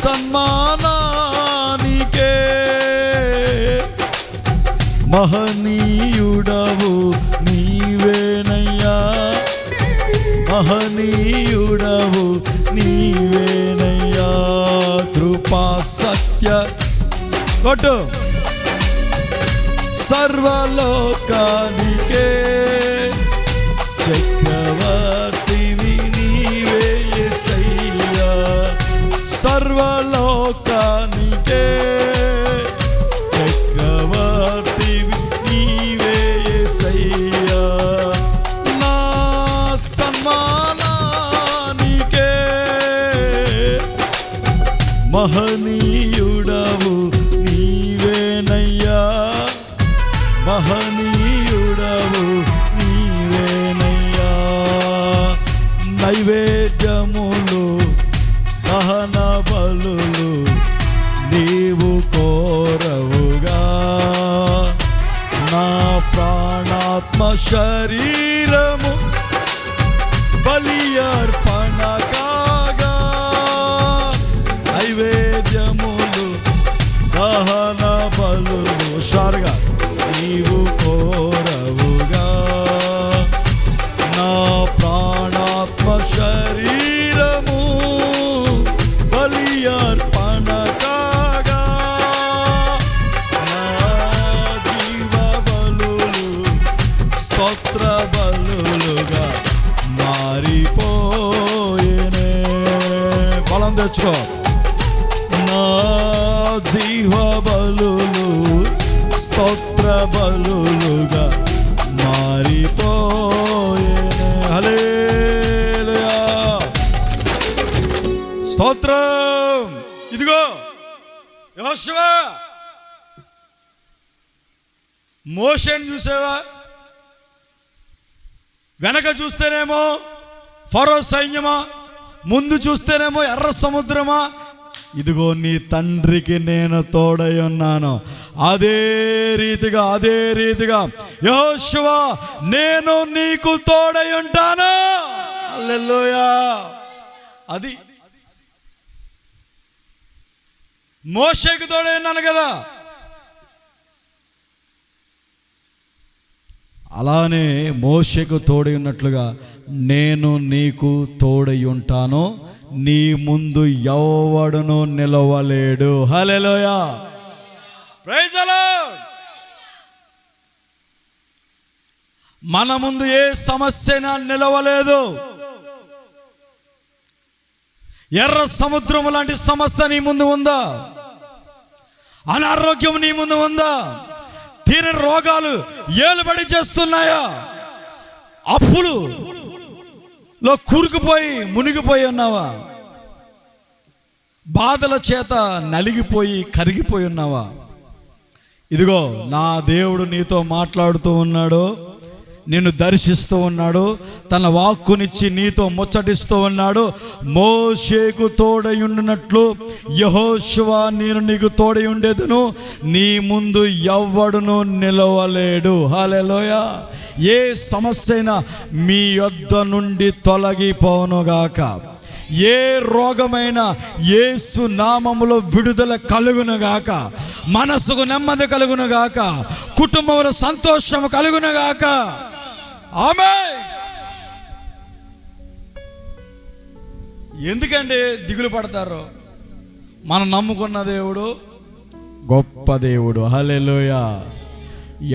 సన్మానానికే మహనీయుడవు నీవేనయ్యా, మహనీయుడవు నీవేనయ్యా. కృపా సత్య కొట్టు సర్వలోకానికే చక్రవర్తివి నీవే యేసయ్యా, సర్వలోకానికే చక్రవర్తివి నీవే యేసయ్యా. నా సన్మానానికే మహనీయుడవు నీవేనయ్యా, మహనీయుడవు నీవేనయ్యా. నైవేద్యములు దహన బలులు నీవు కోరవుగా, నా ప్రాణాత్మ శరీరము బలి అర్పణ కాగా. నైవేద్యములు దహన బలులు షారుగా నీవు కోరవుగా, నా ప్రాణాత్మ శరీరము బలి అర్పణ కాగా. నా జీవ బలులు స్తోత్ర బలులుగా మారిపోయేనే. బలం తెచ్చుకో. నా జీవ బలులు స్తోత్ర బలులుగా మారిపోయేనే. హల్లెలూయా స్తోత్రం. ఇదిగో యెహోషువ, మోషేని చూసావా? వెనక చూస్తేనేమో ఫరో సైన్యమా, ముందు చూస్తేనేమో ఎర్ర సముద్రమా. ఇదిగో నీ తండ్రికి నేను తోడై ఉన్నాను. అదే రీతిగా యెహోషువ నేను నీకు తోడై ఉంటాను. హల్లెలూయా. అది మోషేకు తోడై ఉన్నాను కదా, అలానే మోషేకు తోడై ఉన్నట్లుగా నేను నీకు తోడై ఉంటాను. నీ ముందు ఎవడును నిలవలేడు. హల్లెలూయా. Praise the lord. మన ముందు ఏ సమస్యనా నిలవలేదు. ఎర్ర సముద్రము లాంటి సమస్య నీ ముందు ఉందా? అనారోగ్యం నీ ముందు ఉందా? తీరని రోగాలు ఏలుబడి చేస్తున్నాయా? అప్పులులో కూరుకుపోయి మునిగిపోయి ఉన్నావా? బాధల చేత నలిగిపోయి కరిగిపోయి ఉన్నావా? ఇదిగో నా దేవుడు నీతో మాట్లాడుతూ ఉన్నాడు, నిన్ను దర్శిస్తూ ఉన్నాడు, తన వాక్కునిచ్చి నీతో ముచ్చటిస్తూ ఉన్నాడు. మోషేకు తోడై ఉండినట్లు యెహోషువ నేను నీకు తోడై ఉండేదను, నీ ముందు ఎవ్వడును నిలవలేడు. హల్లెలూయా. ఏ సమస్య అయినా మీ యొద్ద నుండి తొలగిపోనుగాక. ఏ రోగమైన యేసు నామములో విడుదల కలుగునుగాక. మనసుకు నెమ్మది కలుగునుగాక. కుటుంబంలో సంతోషం కలుగునుగాక. ఆమేన్. ఎందుకంటే దిగులు పడతారు? మనం నమ్ముకున్న దేవుడు గొప్ప దేవుడు. హల్లెలూయా.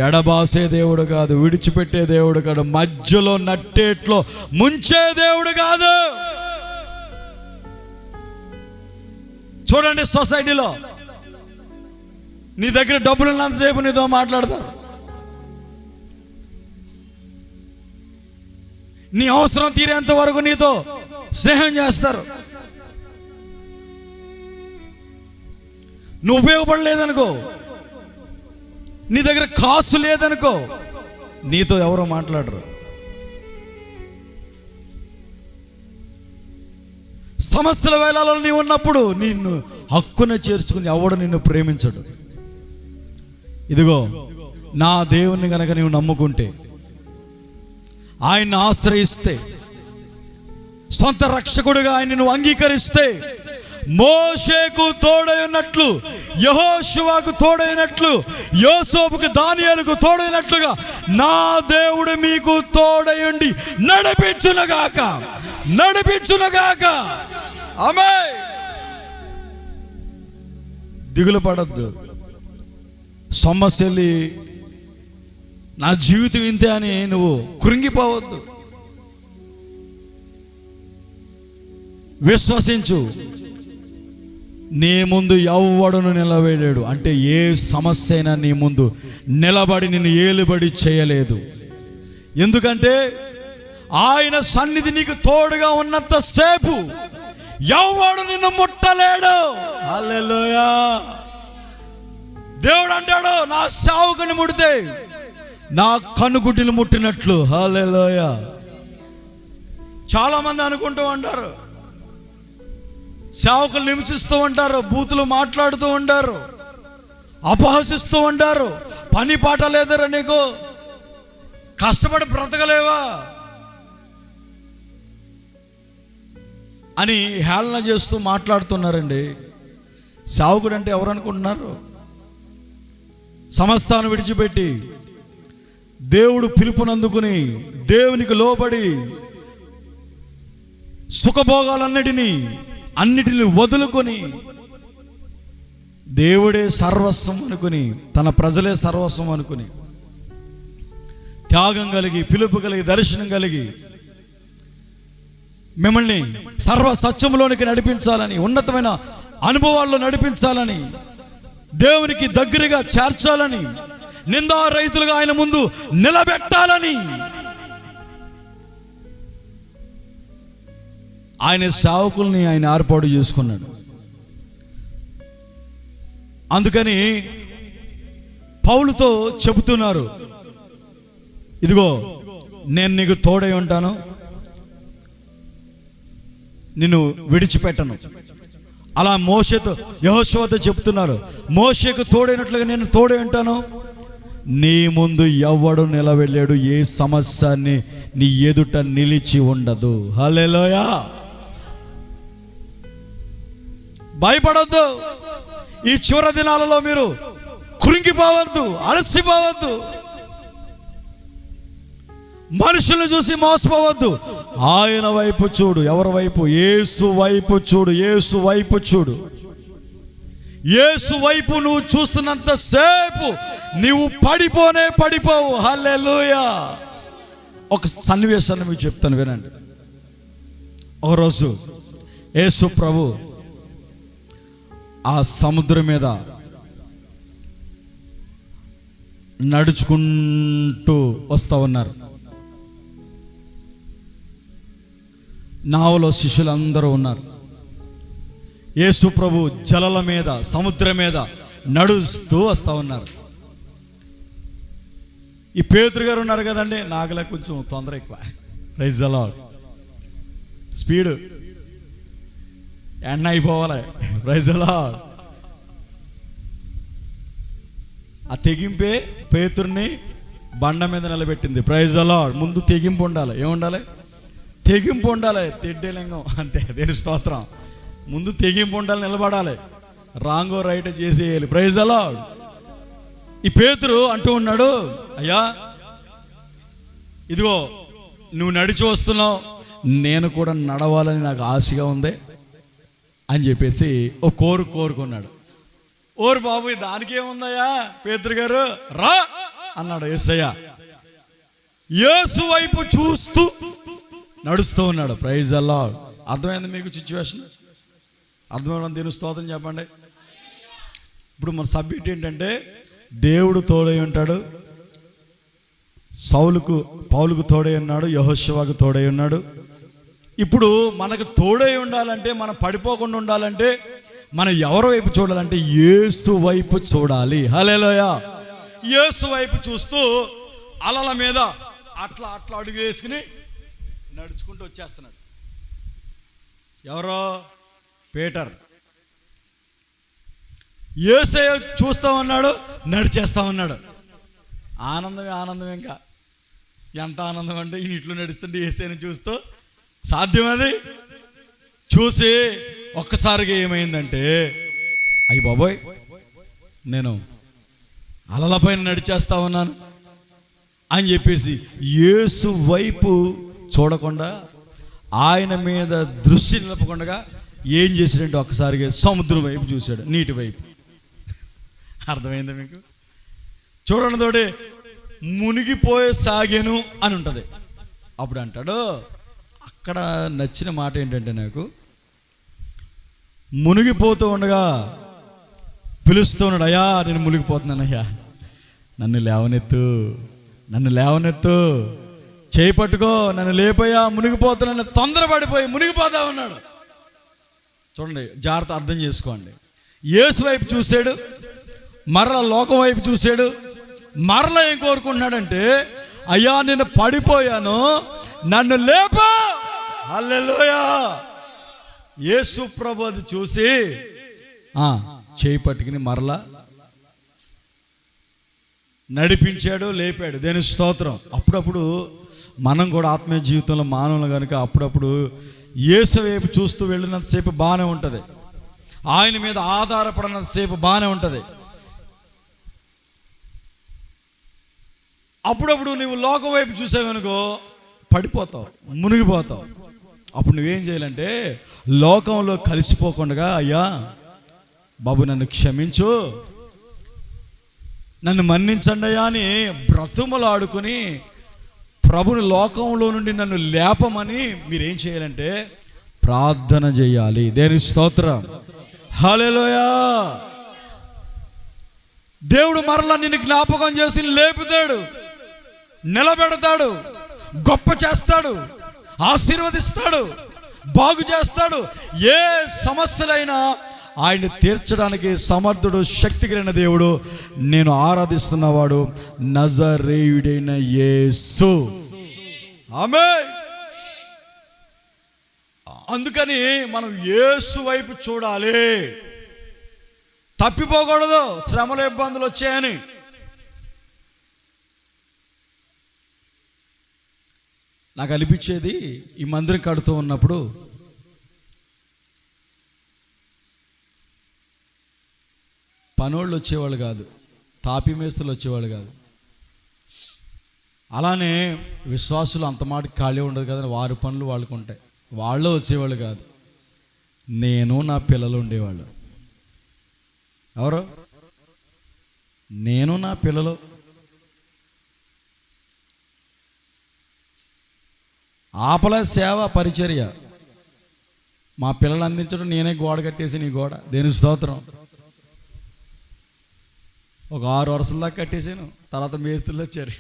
ఎడబాసే దేవుడు కాదు, విడిచిపెట్టే దేవుడు కాదు, మధ్యలో నట్టేట్లో ముంచే దేవుడు కాదు. చూడండి, సొసైటీలో నీ దగ్గర డబ్బులు ఉన్నంతసేపు నీతో మాట్లాడతారు. నీ అవసరం తీరేంత వరకు నీతో స్నేహం చేస్తారు. నువ్వు ఉపయోగపడలేదనుకో, నీ దగ్గర కాసు లేదనుకో, నీతో ఎవరో మాట్లాడరు. సమస్యల వేళలో నీవు ఉన్నప్పుడు నిన్ను హక్కున చేర్చుకుని ఎవడు నిన్ను ప్రేమించడు. ఇదిగో నా దేవుని గనక నీవు నమ్ముకుంటే, ఆయన్ని ఆశ్రయిస్తే, సొంత రక్షకుడిగా ఆయన నువ్వు అంగీకరిస్తే, మోషేకు తోడైనట్లు, యెహోషువకు తోడైనట్లు, యోసేపుకు దానియేలుకు తోడైనట్లుగా నా దేవుడు మీకు తోడయుండి నడిపించునుగాక. ఆమేన్. దిగులు పడద్దు. సమస్యలు నా జీవితం ఇంతే అని నువ్వు కృంగిపోవద్దు. విశ్వసించు, నీ ముందు ఎవ్వడును నిలబడలేడు. అంటే ఏ సమస్య అయినా నీ ముందు నిలబడి నిన్ను ఏలుబడి చేయలేదు. ఎందుకంటే ఆయన సన్నిధి నీకు తోడుగా ఉన్నంత సేపు ఎవ్వడు నిన్ను ముట్టలేడు. హల్లెలూయా. దేవుడు అంటాడు, నా సేవకుని ముడితే నా కనుగుడ్డిని ముట్టినట్లు. హల్లెలూయా. చాలా మంది అనుకుంటూ ఉంటారు, సేవకులు హింసిస్తూ ఉంటారు, బూతులు మాట్లాడుతూ ఉంటారు, అపహసిస్తూ ఉంటారు. పని పాట లేదరా నీకు, కష్టపడి బ్రతకలేవా అని హేళన చేస్తూ మాట్లాడుతున్నారండి. సేవకుడు అంటే ఎవరు అనుకుంటున్నారు? సమస్తాన్ని విడిచిపెట్టి దేవుడు పిలుపునందుకుని దేవునికి లోబడి సుఖభోగాలన్నిటినీ వదులుకొని దేవుడే సర్వస్వం అనుకుని, తన ప్రజలే సర్వస్వం అనుకుని, త్యాగం కలిగి, పిలుపు కలిగి, దర్శనం కలిగి మిమ్మల్ని సర్వ సత్యంలోనికి నడిపించాలని, ఉన్నతమైన అనుభవాల్లో నడిపించాలని, దేవునికి దగ్గరగా చేర్చాలని, నిందారహితులుగా ఆయన ముందు నిలబెట్టాలని ఆయన సేవకుల్ని ఆయన ఏర్పాటు చేసుకున్నాడు. అందుకని పౌలుతో చెబుతున్నారు, ఇదిగో నేను నీకు తోడై ఉంటాను, నిన్ను విడిచిపెట్టను. అలా మోషేతో, యెహోషువతో చెప్తున్నారు, మోషేకు తోడైనట్లుగా నేను తోడై ఉంటాను. నీ ముందు ఎవ్వడు నిలబెళ్ళాడు, ఏ సమస్యని నీ ఎదుట నిలిచి ఉండదు. హల్లెలూయా. భయపడద్దు. ఈ చివరి దినాలలో మీరు కృంగిపోవద్దు, అలసిపోవద్దు, మనుషులను చూసి మోసపోవద్దు. ఆయన వైపు చూడు. ఎవరి వైపు? యేసు వైపు చూడు. యేసు వైపు చూడు. యేసు వైపు నువ్వు చూస్తున్నంత సేపు నీవు పడిపోవు. హల్లెలూయా. ఒక సన్నివేశాన్ని మీకు చెప్తాను, వినండి. ఒకరోజు యేసు ప్రభు ఆ సముద్రం మీద నడుచుకుంటూ వస్తూ ఉన్నారు. నావలో శిష్యులందరూ ఉన్నారు. యేసు ప్రభు జలల మీద, సముద్రం మీద నడుస్తూ వస్తూ ఉన్నారు. ఈ పేతురు గారు ఉన్నారు కదండి, నాకులా కొంచెం తొందర ఎక్కువ. Praise the lord. స్పీడ్ ఎండ అయిపోవాలి. Praise the lord. ఆ తెగింపే పేతుర్ని బండ మీద నిలబెట్టింది. Praise the lord. ముందు తెగింపు ఉండాలి. ఏముండాలి? తెగింపు ఉండాలి. తెడ్డేలింగం అంతే. దేని స్తోత్రం. ముందు తెగింపు ఉండాలి, నిలబడాలి, రాంగో రైట్ చేసేయాలి. Praise the lord. ఈ పేతురు అంటూ ఉన్నాడు, అయ్యా ఇదిగో నువ్వు నడిచి వస్తున్నావు, నేను కూడా నడవాలని నాకు ఆశగా ఉంది అని చెప్పేసి ఓ కోరుకున్నాడు. ఓరు బాబు, దానికేముందయ్యా పేతురు గారు, రా అన్నాడు యేసయ్య. యేసు వైపు చూస్తూ నడుస్తూ ఉన్నాడు. Praise the lord. అర్థమైంది మీకు సిచ్యువేషన్? అర్థమైన దేవుని స్తోత్రం చెప్పండి. ఇప్పుడు మన సబ్జెక్ట్ ఏంటంటే, దేవుడు తోడై ఉంటాడు. పౌలుకు తోడై ఉన్నాడు, యెహోషువకు తోడై ఉన్నాడు. ఇప్పుడు మనకు తోడై ఉండాలంటే, మనం పడిపోకుండా ఉండాలంటే, మనం ఎవరి వైపు చూడాలంటే యేసు వైపు చూడాలి. హల్లెలూయా. యేసు వైపు చూస్తూ అలల మీద అట్లా అడుగు వేసుకుని నడుచుకుంటూ వచ్చేస్తున్నాడు. ఎవరో? పీటర్. యేసయ్య చూస్తూ ఉన్నాడు, నడిచేస్తా ఉన్నాడు. ఆనందం. ఇంకా ఎంత ఆనందం అంటే, ఈ ఇట్లు నడుస్తుంటే యేసయ్యని చూస్తూ, సాధ్యం అది చూసి ఒక్కసారిగా ఏమైందంటే, అయ్య బాబోయ్, నేను అలలపైన నడిచేస్తా ఉన్నాను అని చెప్పేసి యేసు వైపు చూడకుండా, ఆయన మీద దృష్టి నిలపకుండా ఏం చేశాడంటే ఒక్కసారిగా సముద్రం వైపు చూశాడు, నీటి వైపు. అర్థమైందా మీకు? చూడండి తోడే మునిగిపోయే సాగెను అని ఉంటుంది. అప్పుడు అంటాడు, అక్కడ నచ్చిన మాట ఏంటంటే, నాకు మునిగిపోతూ ఉండగా పిలుస్తూ ఉన్నాడు, అయ్యా నేను మునిగిపోతున్నానయ్యా, నన్ను లేవనెత్తు, నన్ను లేవనెత్తు, చేయి పట్టుకో, నన్ను లేపయ్యా, మునిగిపోతున్నాను. తొందరపడిపోయి మునిగిపోతా ఉన్నాడు. చూడండి, జాగ్రత్త అర్థం చేసుకోండి. యేసు వైపు చూశాడు, మరల లోకం వైపు చూశాడు. మరల ఏం కోరుకుంటున్నాడంటే, అయ్యా నేను పడిపోయాను, నన్ను లేపా. హల్లెలూయా. యేసు ప్రభు అది చూసి చేయి పట్టుకుని మరలా నడిపించాడు, లేపాడు. దేనికి స్తోత్రం. అప్పుడప్పుడు మనం కూడా ఆత్మీయ జీవితంలో మానవులు కనుక అప్పుడప్పుడు యేసు వైపు చూస్తూ వెళ్ళినంతసేపు బాగానే ఉంటుంది, ఆయన మీద ఆధారపడినంతసేపు బాగానే ఉంటుంది. అప్పుడప్పుడు నువ్వు లోకం వైపు చూసావనుకో పడిపోతావు, మునిగిపోతావు. అప్పుడు నువ్వేం చేయాలంటే, లోకంలో కలిసిపోకుండా, అయ్యా బాబు నన్ను క్షమించు, నన్ను మన్నించండి అయ్యా అని బ్రతుములాడుకొని ప్రభుని లోకంలో నుండి నన్ను లేపమని మీరేం చేయాలంటే ప్రార్థన చేయాలి. దేనికి స్తోత్రం. హల్లెలూయా. దేవుడు మరలా నిన్ను జ్ఞాపకం చేసి లేపుతాడు, నిలబెడతాడు, గొప్ప చేస్తాడు, ఆశీర్వదిస్తాడు, బాగు చేస్తాడు. ఏ సమస్యలైనా ఆయన తీర్చడానికి సమర్థుడు, శక్తి కలిగిన దేవుడు. నేను ఆరాధిస్తున్నవాడు నజరేయుడైన యేసు. ఆమేన్. అందుకని మనం యేసు వైపు చూడాలి, తప్పిపోకూడదు. శ్రమలు ఇబ్బందులు వచ్చాయని నాకు అనిపించేది, ఈ మందిరం కడుతూ ఉన్నప్పుడు పనోళ్ళు వచ్చేవాళ్ళు కాదు, తాపి మేస్తులు వచ్చేవాళ్ళు కాదు. అలానే విశ్వాసులు అంత మాట ఖాళీ ఉండదు కదా, వారి పనులు వాళ్ళకు ఉంటాయి, వాళ్ళు వచ్చేవాళ్ళు కాదు. నేను నా పిల్లలు ఉండేవాళ్ళు. ఎవరు? నేను నా పిల్లలు. ఆపల సేవ పరిచర్య. మా పిల్లలు అందించడం, నేనే గోడ కట్టేసి నీ గోడ. దేనికి స్తోత్రం. ఒక 6 వరుసల దాకా కట్టేసాను. తర్వాత మేస్తులు వచ్చారు.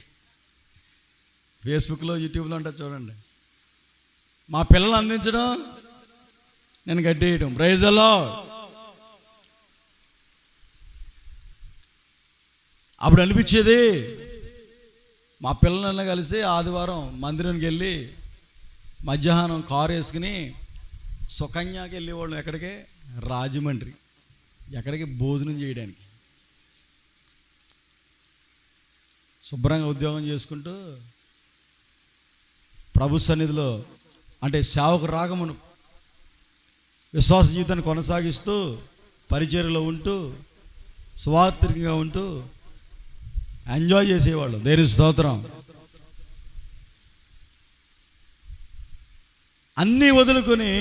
ఫేస్బుక్లో, యూట్యూబ్లో ఉంటుంది చూడండి. మా పిల్లలు అందించడం, నేను కట్టేయటం. Praise the lord. అప్పుడు అనిపించేది, మా పిల్లలన్నీ కలిసి ఆదివారం మందిరానికి వెళ్ళి మధ్యాహ్నం కారు వేసుకుని సుకన్యాకి వెళ్ళేవాళ్ళం. ఎక్కడికి? రాజమండ్రి. ఎక్కడికి? భోజనం చేయడానికి. శుభ్రంగా ఉద్యోగం చేసుకుంటూ ప్రభు సన్నిధిలో, అంటే సేవకు రాగమును విశ్వాస జీవితాన్ని కొనసాగిస్తూ పరిచర్యలో ఉంటూ స్వార్థంగా ఉంటూ ఎంజాయ్ చేసేవాళ్ళు. దేనికి స్తోత్రం. అన్నీ వదులుకొని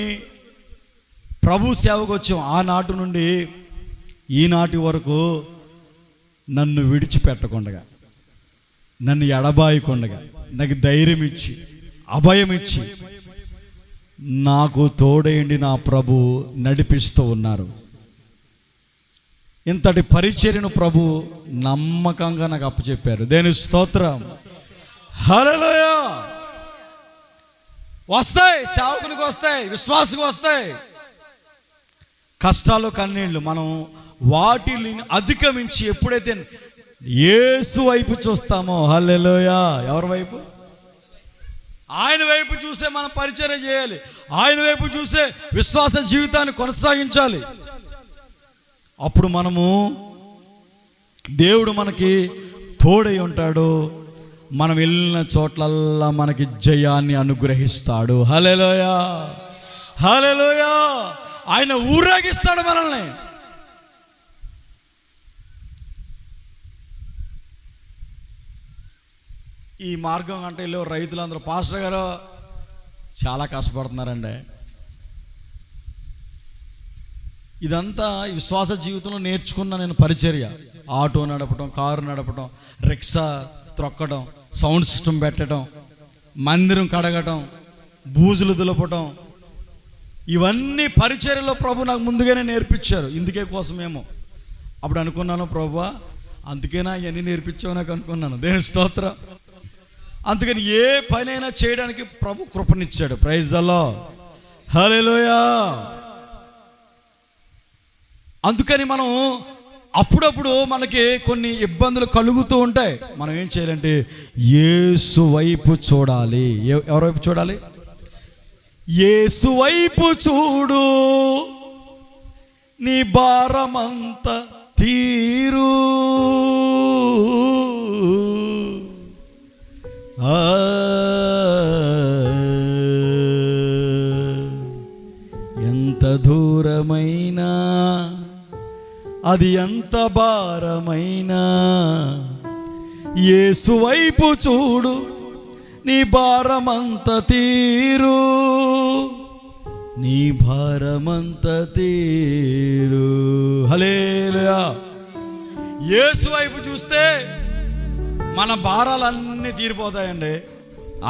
ప్రభు సేవకు వచ్చాం. ఆనాటి నుండి ఈనాటి వరకు నన్ను విడిచిపెట్టకుండా, నన్ను ఎడబాయకుండా, నాకు ధైర్యం ఇచ్చి, అభయం ఇచ్చి, నాకు తోడేండి నా ప్రభు నడిపిస్తూ ఉన్నారు. ఇంతటి పరిచర్యను ప్రభు నమ్మకంగా నాకు అప్పచెప్పారు. దేనికి స్తోత్రం. హల్లెలూయా. వస్తాయి, సేవకునికి వస్తాయి, విశ్వాసకు వస్తాయి కష్టాలు, కన్నీళ్ళు. మనం వాటిని అధిగమించి ఎప్పుడైతే యేసు వైపు చూస్తామో, హల్లెలూయా. ఎవరి వైపు? ఆయన వైపు చూసే మనం పరిచర్య చేయాలి. ఆయన వైపు చూసే విశ్వాస జీవితాన్ని కొనసాగించాలి. అప్పుడు మనము, దేవుడు మనకి తోడై ఉంటాడు. మనం వెళ్ళిన చోట్లల్లా మనకి జయాన్ని అనుగ్రహిస్తాడు. హల్లెలూయా, హల్లెలూయా. ఆయన ఊరేగిస్తాడు మనల్ని. ఈ మార్గం అంటే వెళ్ళి రైతులందరూ, పాస్టర్ గారు చాలా కష్టపడుతున్నారండి. ఇదంతా విశ్వాస జీవితంలో నేర్చుకున్న నేను పరిచర్య. ఆటో నడపడం, కారు నడపడం, రిక్షా త్రొక్కడం, సౌండ్ సిస్టమ్ పెట్టడం, మందిరం కడగటం, బూజులు దులపటం, ఇవన్నీ పరిచర్యలో ప్రభు నాకు ముందుగానే నేర్పించారు. ఇందుకే కోసమేమో అప్పుడు అనుకున్నాను, ప్రభువా అందుకేనా ఇవన్నీ నేర్పించావు నాకు అనుకున్నాను. దేవుని స్తోత్రం. అందుకని ఏ పనైనా చేయడానికి ప్రభు కృపనిచ్చాడు. ప్రైజ్ ది లార్డ్, హల్లెలూయా. అందుకని మనం అప్పుడప్పుడు మనకి కొన్ని ఇబ్బందులు కలుగుతూ ఉంటాయి. మనం ఏం చేయాలంటే యేసు వైపు చూడాలి. ఎవరి వైపు చూడాలి? యేసు వైపు చూడు, నీ భారమంతా తీరు. ఎంత దూరమైనా, అది ఎంత భారమైనా, యేసు వైపు చూడు, నీ భారమంత తీరు, నీ భారమంత తీరు. హల్లెలూయా. యేసు వైపు చూస్తే మన భారాలన్నీ తీరిపోతాయండి.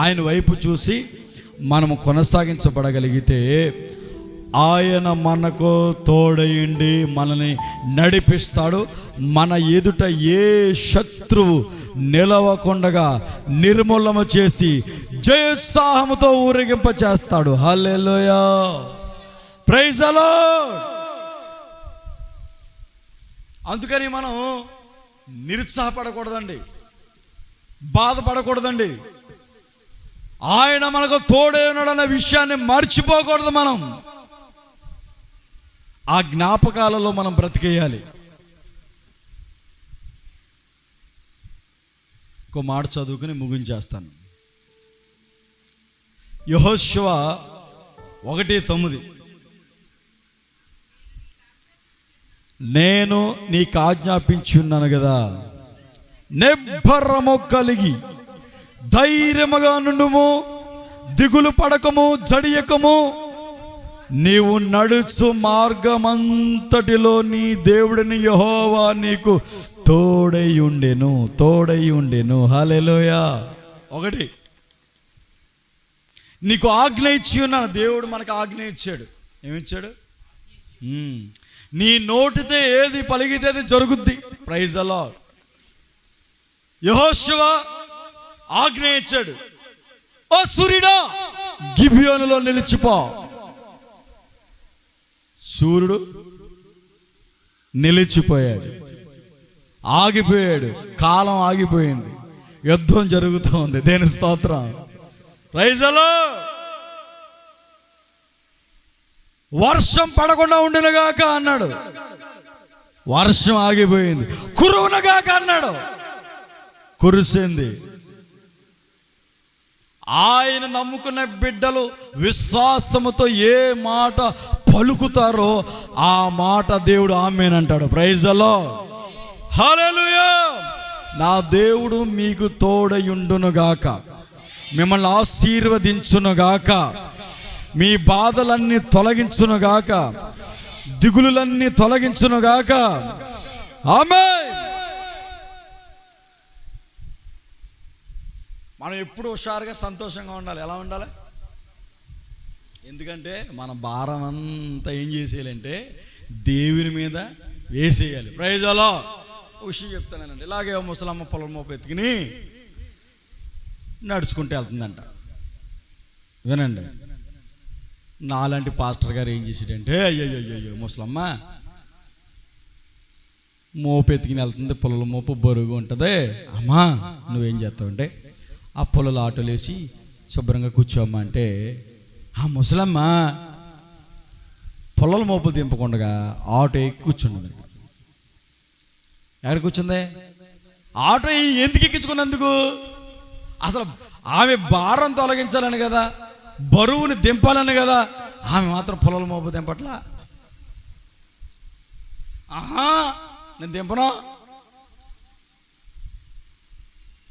ఆయన వైపు చూసి మనము కొనసాగించబడగలిగితే ఆయన మనకు తోడయుండి మనల్ని నడిపిస్తాడు. మన ఎదుట ఏ శత్రువు నిలవకుండగా నిర్మూలన చేసి జయోత్సాహముతో ఊరేగింప చేస్తాడు. హల్లెలూయా, ప్రైజ్ ది లార్డ్. అందుకని మనం నిరుత్సాహపడకూడదండి, బాధపడకూడదండి. ఆయన మనకు తోడే ఉన్నాడన్న విషయాన్ని మర్చిపోకూడదు. మనం ఆ జ్ఞాపకాలలో మనం బ్రతికేయాలి. ఒక మాట చదువుకుని ముగించేస్తాను. యెహోషువ 1:9, నేను నీకు ఆజ్ఞాపించున్నాను కదా, నిబ్బరము కలిగి ధైర్యముగా నుండుము, దిగులు పడకము, జడియకము. నీవు నడుచు మార్గమంతటిలో నీ దేవుడిని యెహోవా నీకు తోడై ఉండెను. హల్లెలూయా. 1, నీకు ఆజ్ఞ ఇచ్చి ఉన్నాను. దేవుడు మనకు ఆజ్ఞ ఇచ్చాడు. ఏమిచ్చాడు? నీ నోటితో ఏది పలిగితే అది జరుగుద్ది. Praise the lord. యెహోషువ ఆజ్ఞ ఇచ్చాడు, ఓ సూర్యుడా గిబియోనులో నిలిచిపో. సూర్యుడు నిలిచిపోయాడు, ఆగిపోయాడు. కాలం ఆగిపోయింది, యుద్ధం జరుగుతోంది. దేవుని స్తోత్రం, ప్రైజ్ ది లార్డ్. వర్షం పడకుండా ఉండునుగాక అన్నాడు, వర్షం ఆగిపోయింది. కురువునుగాక అన్నాడు, కురిసింది. ఆయన నమ్ముకున్న బిడ్డలు విశ్వాసముతో ఏ మాట పలుకుతారో ఆ మాట దేవుడు ఆమేన్ అంటాడు. ప్రైజ్ ది లార్డ్, హల్లెలూయా. నా దేవుడు మీకు తోడయుండునుగాక, మిమ్మల్ని ఆశీర్వదించునుగాక, మీ బాధలన్నీ తొలగించునుగాక, దిగులులన్నీ తొలగించునుగాక. ఆమేన్. మనం ఎప్పుడు హుషారుగా సంతోషంగా ఉండాలి. ఎలా ఉండాలి? ఎందుకంటే మన భారం అంతా ఏం చేసేయాలంటే దేవుని మీద వేసేయాలి. Praise the lord. విషయం చెప్తానండి. ఇలాగే ముసలమ్మ పొలం మోపు ఎత్తుకుని నడుచుకుంటూ వెళ్తుందంట. వినండి, నాలాంటి పాస్టర్ గారు ఏం చేసాడంటే, అయ్యో ముసలమ్మ మోపు ఎత్తుకుని వెళ్తుంది, పొలం మోపు బరువుగా ఉంటుంది. అమ్మా నువ్వేం చేస్తావంటే, ఆ పొలాలు ఆటోలు వేసి శుభ్రంగా కూర్చోమ్మా అంటే, ఆ ముసలమ్మ పొలాల మోపులు దింపకుండా ఆటో ఎక్కి కూర్చున్నది. ఎక్కడ కూర్చుంది? ఆటో ఎందుకు ఎక్కించుకున్నందుకు? అసలు ఆమె భారం తొలగించాలని కదా, బరువుని దింపాలని కదా. ఆమె మాత్రం పొలాల మోపు దింపట్లా. ఆహా నేను దింపను,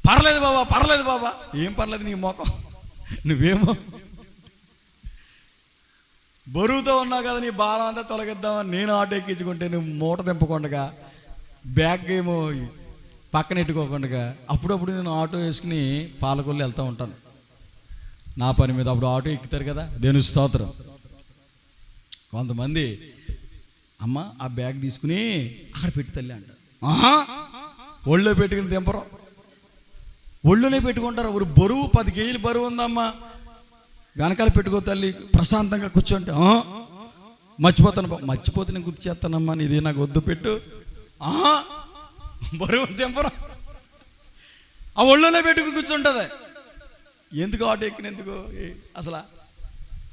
పర్లేదు బాబా. ఏం పర్లేదు నీ మోకం, నువ్వేమో బరువుతో ఉన్నావు కదా, నీ భారం అంతా తొలగిద్దామని నేను ఆటో ఎక్కించుకుంటే నువ్వు మూట దింపకుండా బ్యాగ్ ఏమో పక్కన ఎట్టుకోకుండా అప్పుడప్పుడు నేను ఆటో వేసుకుని పాలకొల్లు వెళ్తూ ఉంటాను నా పని మీద. అప్పుడు ఆటో ఎక్కుతారు కదా, దేవుని స్తోత్రం. కొంతమంది అమ్మ ఆ బ్యాగ్ తీసుకుని అక్కడ పెట్టి తల్లి అంటారు. ఆహా ఒళ్ళో పెట్టుకుని దింపరు, ఒళ్ళోనే పెట్టుకుంటారు. ఒక బరువు 10 కేజీలు బరువు ఉందమ్మా, వెనకాల పెట్టుకో తల్లి ప్రశాంతంగా కూర్చోంటే మర్చిపోతే నేను గుర్తు చేస్తానమ్మా, ఇది నాకు వద్దు పెట్టు. బరువు దింపరు, ఆ ఒళ్ళోనే పెట్టుకుని కూర్చుంటుంది. ఎందుకు ఆటో ఎక్కినందుకు అసలు?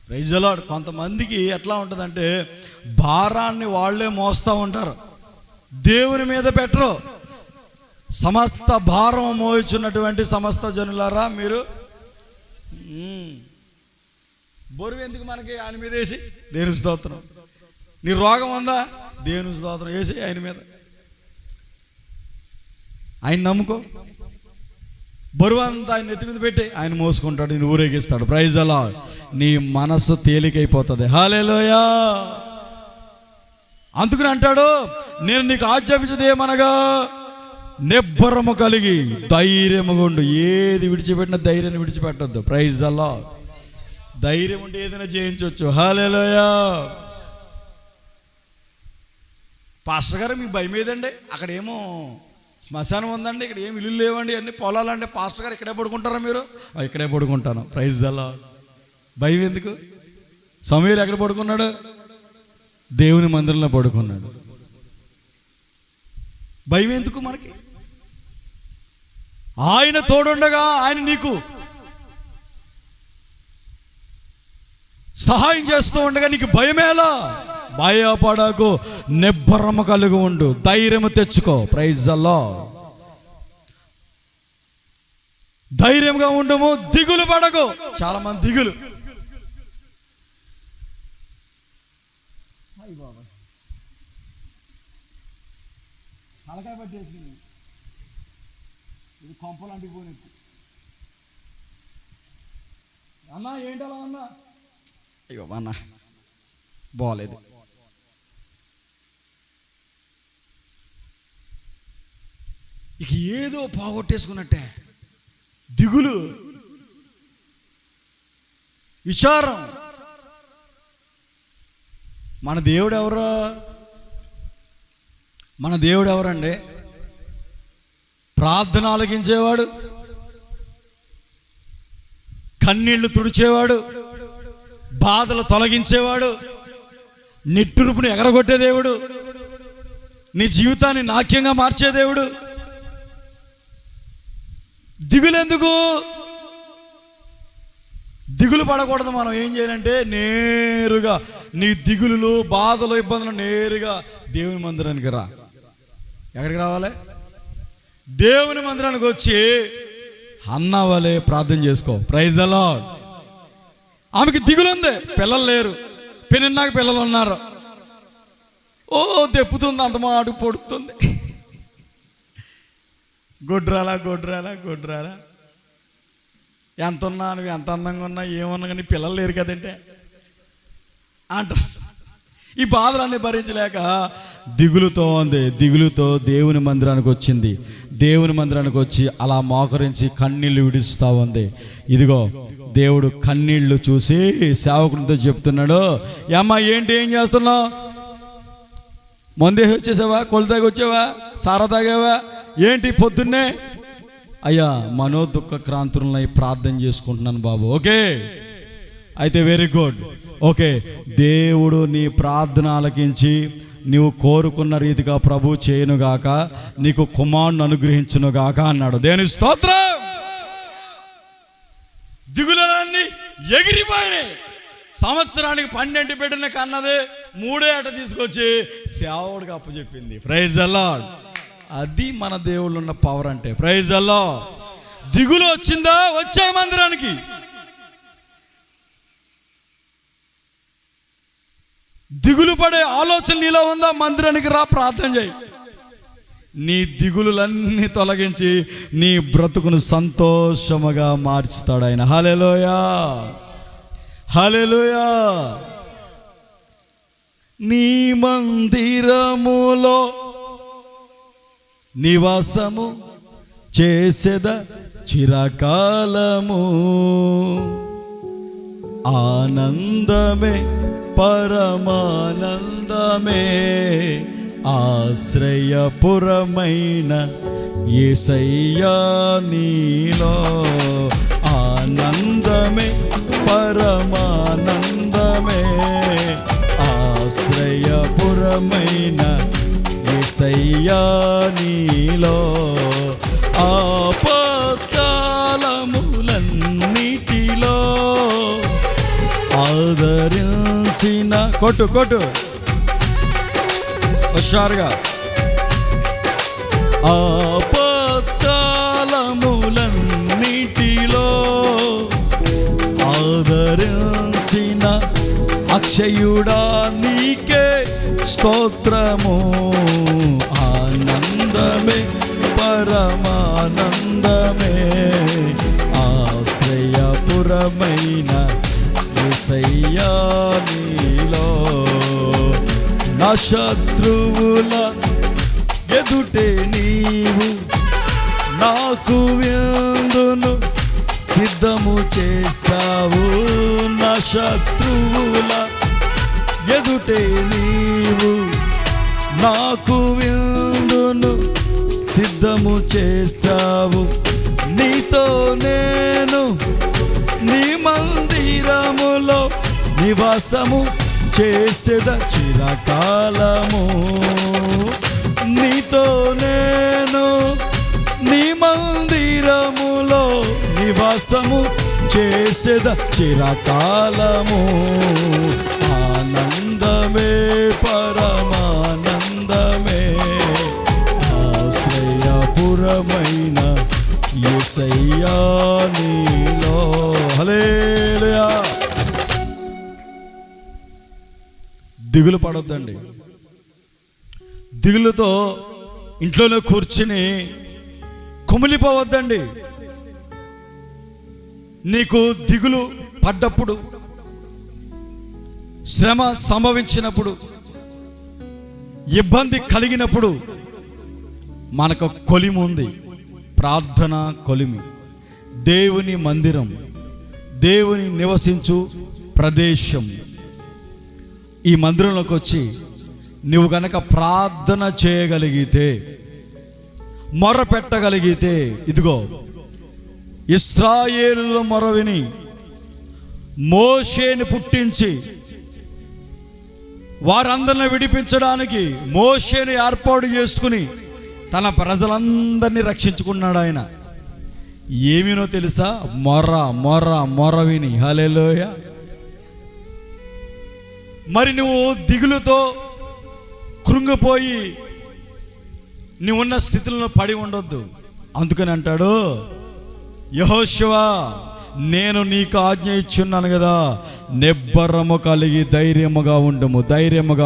Praise the lord. కొంతమందికి ఎట్లా ఉంటుందంటే భారాన్ని వాళ్ళే మోస్తూ ఉంటారు, దేవుని మీద పెట్టరు. సమస్త భారం మోయిచున్నటువంటి సమస్త జనులారా, మీరు బరువు ఎందుకు మనకి ఆయన మీద వేసి దేవుని స్తోత్రం. నీ రోగం ఉందా, దేవుని స్తోత్రం వేసి ఆయన మీద, ఆయన నమ్ముకో. బరువు అంతా ఆయన నెత్తి మీద పెట్టి ఆయన మోసుకుంటాడు, నేను ఊరేగిస్తాడు. Praise the lord. నీ మనస్సు తేలికైపోతుంది. హల్లెలూయా. అందుకని అంటాడు, నేను నీకు ఆజ్ఞాపించేది ఏమనగా నిబ్బరము కలిగి ధైర్యముగా ఉండు. ఏది విడిచిపెట్టిన ధైర్యాన్ని విడిచిపెట్టద్దు. Praise the lord. ధైర్యం ఉంటే ఏదైనా జయించవచ్చు. హల్లెలూయా. పాస్టర్ గారు మీకు భయం ఏదండి? అక్కడేమో శ్మశానం ఉందండి, ఇక్కడ ఏమి ఇల్లు లేవండి, అన్ని పొలాలంటే పాస్టర్ గారు ఇక్కడే పడుకుంటారా? మీరు ఇక్కడే పడుకుంటాను. Praise the lord. భయం ఎందుకు? సమూయేలు ఎక్కడ పడుకున్నాడు? దేవుని మందిరంలో పడుకున్నాడు. భయం ఎందుకు మనకి? ఆయన తోడుండగా ఆయన నీకు సహాయం చేస్తూ ఉండగా నీకు భయమేలా? భయపడకు, నిబ్బరము కలిగి ఉండు, ధైర్యము తెచ్చుకో. Praise the lord. ధైర్యంగా ఉండము, దిగులు పడకు. చాలా మంది దిగులు. తలకాయ పట్టేసుకుని ఇది కొంపలాంటికి పోనీ అన్నా, ఏంటలా అన్నా? అయ్యో అన్న బాగలేదు. ఇక ఏదో పోగొట్టేసుకున్నట్టే దిగులు, విచారం. మన దేవుడు ఎవరు? మన దేవుడు ఎవరండి? ప్రార్థన ఆలకించేవాడు, కన్నీళ్లు తుడిచేవాడు, బాధలు తొలగించేవాడు, నిట్టురుపుని ఎగరగొట్టే దేవుడు, నీ జీవితాన్ని నాట్యంగా మార్చే దేవుడు. దిగులెందుకు? దిగులు పడకూడదు. మనం ఏం చేయాలంటే నేరుగా నీ దిగులు, బాధలు, ఇబ్బందులు నేరుగా దేవుని మందిరానికి రా. ఎక్కడికి రావాలి? దేవుని మందిరానికి వచ్చి అన్నవలే ప్రార్థన చేసుకో. Praise the lord. ఆమెకి దిగులుంది, పిల్లలు లేరు, పెనిన్నాక పిల్లలు ఉన్నారు. ఓ తెప్పుతుంది, అంత మాటు పొడుతుంది. గొడ్రాలా గొడ్రాలా గొడ్రాలా, ఎంత ఉన్నా నువ్వు ఎంత అందంగా ఉన్నా ఏమన్నా కానీ పిల్లలు లేరు కదంటే అంట. ఈ బాధలన్నీ భరించలేక దిగులుతో ఉంది. దిగులుతో దేవుని మందిరానికి వచ్చింది. దేవుని మందిరానికి వచ్చి అలా మోకరించి కన్నీళ్లు విడుస్తూ ఉంది. ఇదిగో దేవుడు కన్నీళ్లు చూసి సేవకునితో చెప్తున్నాడు, అమ్మా ఏంటి, ఏం చేస్తున్నావు? మందేసి వచ్చేసావా? కొలతాగి వచ్చావా? సారా తాగావా? ఏంటి పొద్దున్నే? అయ్యా మనోదుఃఖ క్రాంతులై ప్రార్థన చేసుకుంటున్నాను బాబు. ఓకే, అయితే వెరీ గుడ్. ఓకే, దేవుడు నీ ప్రార్థన ఆలకించి నీవు కోరుకున్న రీతిగా ప్రభు చేయనుగాక, నీకు కుమారుని అనుగ్రహించునుగాక అన్నాడు. దేవుని స్తోత్రం. దిగులన్నీ ఎగిరిపోయినాయి. సంవత్సరానికి 12 బిడ్డని కన్నది, 3 ఏట తీసుకొచ్చి సేవకుడికి అప్పచెప్పింది. Praise the lord. అది మన దేవుళ్ళు ఉన్న పవర్ అంటే. Praise the lord. దిగులు వచ్చిందా? వచ్చాయి మందిరానికి. దిగులు పడే ఆలోచన నీలో ఉందా? మందిరానికి రా, ప్రార్థన చేయి. నీ దిగులులన్నీ తొలగించి నీ బ్రతుకును సంతోషముగా మార్చుతాడు ఆయన. హల్లెలూయా, హల్లెలూయా. నీ మందిరములో నివాసము చేసేద చిరకాలము, ఆనందమే పరమానందమే, ఆశ్రయపురమైన యేసయ్యా నీలో. ఆనందమే పరమానందమే, ఆశ్రయపురమైన యేసయ్యా నీలో. ఆపత్కాలములన్నిటిలో ఆదరించిన కొట్టు హుషారుగా. ఆపత్కాలములన్నిటిలో ఆదరించిన అక్షయుడా నీకే స్తోత్రము. ఆనందమే పరమానందమే, ఆశ్రయపురమైన యేసయ్యా నీలో. నా శత్రువుల ఎదుటే నీవు నాకు విందును సిద్ధము చేసావు. నా శత్రువుల ఎదుటే నీవు నాకు విందును సిద్ధము చేసావు. నీతో నేను నీ మందిరములో నివాసము చేసేద చిరకాలము. నీతో నేను నీ మందిరములో నివాసము చేసేద చిరకాలము. ఆనందమే పరమానందమే, ఆశ్రయపురమైన యేసయ్యా నీలో. హల్లెలూయా. దిగులు పడొద్దండి. దిగులుతో ఇంట్లోనే కూర్చుని కుమిలిపోవద్దండి. నీకు దిగులు పడ్డప్పుడు, శ్రమ సంభవించినప్పుడు, ఇబ్బంది కలిగినప్పుడు మనకు కొలిమి ఉంది. ప్రార్థన కొలిమి, దేవుని మందిరం, దేవుని నివసించు ప్రదేశం. ఈ మందిరంలోకి వచ్చి నువ్వు గనక ప్రార్థన చేయగలిగితే, మొర పెట్టగలిగితే, ఇదిగో ఇశ్రాయేలుల మొర విని మోషేని పుట్టించి వారందరిని విడిపించడానికి మోషేని ఏర్పాటు చేసుకుని తన ప్రజలందరినీ రక్షించుకున్నాడు ఆయన. ఏమినో తెలుసా? మొర విని. హల్లెలూయా. మరి నువ్వు దిగులుతో కృంగిపోయి నువ్వున్న స్థితిలో పడి ఉండొద్దు. అందుకని అంటాడు యెహోషువా, నేను నీకు ఆజ్ఞ ఇచ్చున్నాను కదా, నిబ్బరము కలిగి ధైర్యముగా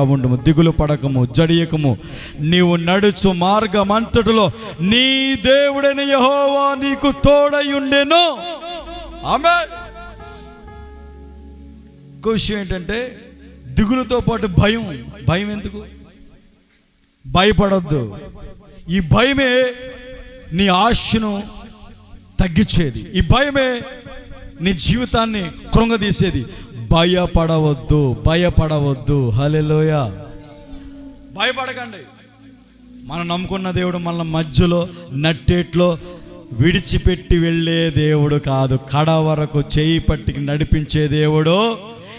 ఉండుము, దిగులు పడకము, జడియకము. నీవు నడుచు మార్గమంతటిలో నీ దేవుడైన యెహోవా నీకు తోడై ఉండెను. ఆమేన్. విషయం ఏంటంటే, దిగులుతో పాటు భయం ఎందుకు? భయపడొద్దు. ఈ భయమే నీ ఆశను తగ్గించేది. ఈ భయమే నీ జీవితాన్ని కృంగదీసేది. భయపడవద్దు. హల్లెలూయా. భయపడకండి. మనం నమ్ముకున్న దేవుడు మన మధ్యలో నట్టేట్లో విడిచిపెట్టి వెళ్ళే దేవుడు కాదు. కడ వరకు చేయి పట్టుకి నడిపించే దేవుడు.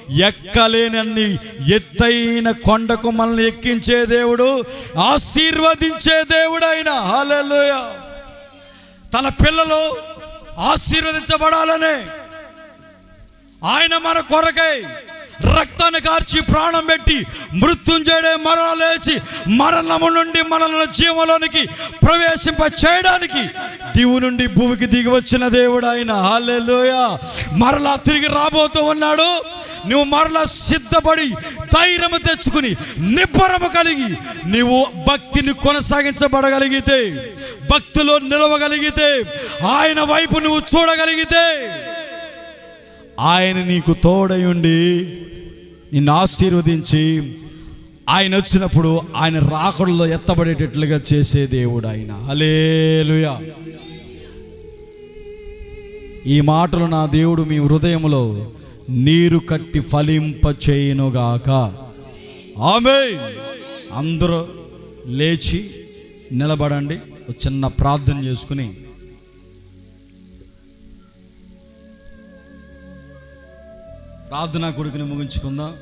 ఎక్కలేనన్ని ఎత్తైన కొండకు మనల్ని ఎక్కించే దేవుడు. ఆశీర్వదించే దేవుడు ఆయన. హల్లెలూయా. తన పిల్లలు ఆశీర్వదించబడాలని ఆయన మన కొరకై రక్తాన్ని కార్చి ప్రాణం పెట్టి మృత్యుంజయుడే మరణ లేచి మరణము నుండి మనల్ని జీవంలోనికి ప్రవేశింప చేయడానికి దివు నుండి భూమికి దిగి వచ్చిన దేవుడు ఆయన. హల్లెలూయా. మరలా తిరిగి రాబోతూ ఉన్నాడు. నువ్వు మరలా సిద్ధపడి ధైర్యము తెచ్చుకుని నిబ్బరము కలిగి నీవు భక్తిని కొనసాగించబడగలిగితే, భక్తిలో నిలవగలిగితే, ఆయన వైపు నువ్వు చూడగలిగితే, ఆయన నీకు తోడై ఉండి నిన్ను ఆశీర్వదించి ఆయన వచ్చినప్పుడు ఆయన రాకడలో ఎత్తబడేటట్లుగా చేసే దేవుడు ఆయన. హల్లెలూయా. ఈ మాటలు నా దేవుడు మీ హృదయంలో నీరు కట్టి ఫలింప చేయునుగాక. ఆమేన్. అందరూ లేచి నిలబడండి. ఒక చిన్న ప్రార్థన చేసుకుని ప్రార్థనా కొడుకుని ముగించుకుందాం.